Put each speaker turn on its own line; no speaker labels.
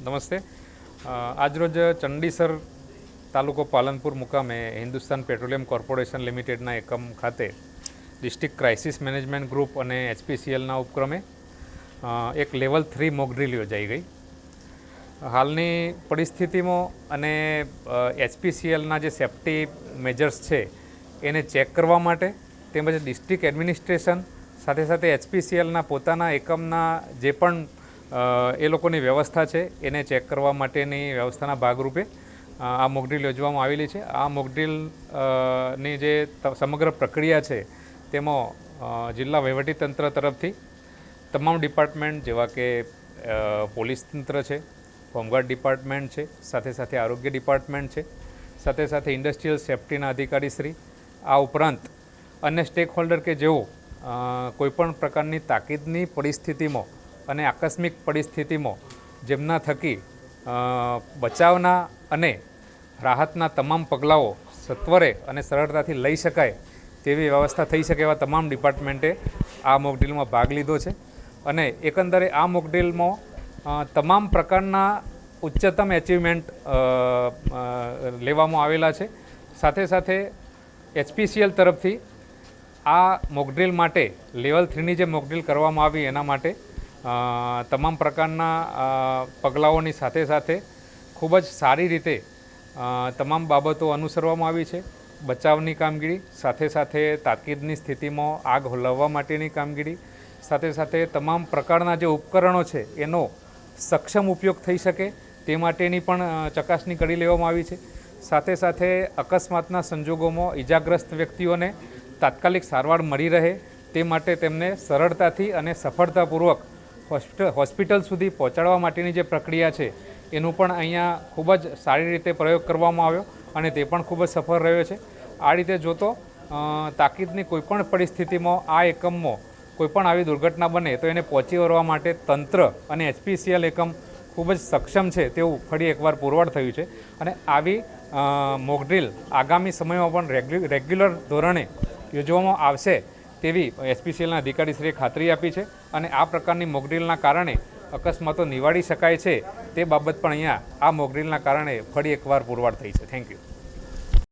નમસ્તે. આજરોજ ચંડીસર તાલુકો પાલનપુર મુકામે હિન્દુસ્તાન પેટ્રોલિયમ કોર્પોરેશન લિમિટેડના એકમ ખાતે ડિસ્ટ્રિક્ટ ક્રાઇસિસ મેનેજમેન્ટ ગ્રુપ અને HPCLના ઉપક્રમે એક લેવલ 3 મોક ડ્રીલ યોજાઈ ગઈ. હાલની પરિસ્થિતિમાં અને HPCLના જે સેફ્ટી મેજર્સ છે એને ચેક કરવા માટે તેમજ ડિસ્ટ્રિક્ટ એડમિનિસ્ટ્રેશન સાથે સાથે HPCLના પોતાના એકમના જે પણ એ લોકોની વ્યવસ્થા છે એને ચેક કરવા માટેની વ્યવસ્થાના ભાગરૂપે આ મોકડ્રીલ યોજવામાં આવેલી છે. આ મોકડ્રીલની જે સમગ્ર પ્રક્રિયા છે તેમાં જિલ્લા વહીવટીતંત્ર તરફથી તમામ ડિપાર્ટમેન્ટ જેવા કે પોલીસ તંત્ર છે, હોમગાર્ડ ડિપાર્ટમેન્ટ છે, સાથે સાથે આરોગ્ય ડિપાર્ટમેન્ટ છે, સાથે સાથે ઇન્ડસ્ટ્રીયલ સેફ્ટીના અધિકારીશ્રી, આ ઉપરાંત અન્ય સ્ટેક હોલ્ડર કે જેઓ કોઈપણ પ્રકારની તાકીદની પરિસ્થિતિમાં અને આકસ્મિક પરિસ્થિતિમાં જેમના થકી બચાવના અને રાહતના તમામ પગલાઓ સત્વરે અને સરળતાથી લઈ શકાય તેવી વ્યવસ્થા થઈ શકે એવા તમામ ડિપાર્ટમેન્ટે આ મોકડ્રીલમાં ભાગ લીધો છે. અને એકંદરે આ મોકડ્રીલમાં તમામ પ્રકારના ઉચ્ચતમ એચિવમેન્ટ લેવામાં આવેલા છે. સાથે સાથે HPCL તરફથી આ મોકડ્રીલ માટે લેવલ 3ની જે મોકડ્રીલ કરવામાં આવી એના માટે તમામ પ્રકારના પગલાઓની સાથે સાથે ખૂબ જ સારી રીતે તમામ બાબતો અનુસરવામાં આવી છે. બચાવની કામગીરી, સાથે સાથે તાકીદની સ્થિતિમાં આગ હોલવવા માટેની કામગીરી, સાથે સાથે તમામ પ્રકારના જે ઉપકરણો છે એનો સક્ષમ ઉપયોગ થઈ શકે તે માટેની પણ ચકાસણી કરી લેવામાં આવી છે. સાથે સાથે અકસ્માતના સંજોગોમાં ઇજાગ્રસ્ત વ્યક્તિઓને તાત્કાલિક સારવાર મળી રહે તે માટે તેમને સરળતાથી અને સફળતાપૂર્વક હોસ્પિટલ સુધી પહોંચાડવા માટેની જે પ્રક્રિયા છે એનું પણ અહીંયા ખૂબ જ સારી રીતે પ્રયોગ કરવામાં આવ્યો અને તે પણ ખૂબ જ સફળ રહ્યો છે. આ રીતે જોતો તાકીદની કોઈપણ પરિસ્થિતિમાં આ એકમમાં કોઈપણ આવી દુર્ઘટના બને તો એને પહોંચી વળવા માટે તંત્ર અને HPCL એકમ ખૂબ જ સક્ષમ છે તેવું ફરી એકવાર પુરવાર થયું છે. અને આવી મોકડ્રીલ આગામી સમયમાં પણ રેગ્યુલર ધોરણે યોજવામાં આવશે તેવી HPCLના અધિકારીશ્રીએ ખાતરી આપી છે. અને આ પ્રકારની મોકડ્રીલના કારણે અકસ્માતો નિવારી શકાય છે તે બાબત પણ અહીંયા આ મોકડ્રીલના કારણે ફરી એકવાર પુરવાર થઈ છે. Thank you.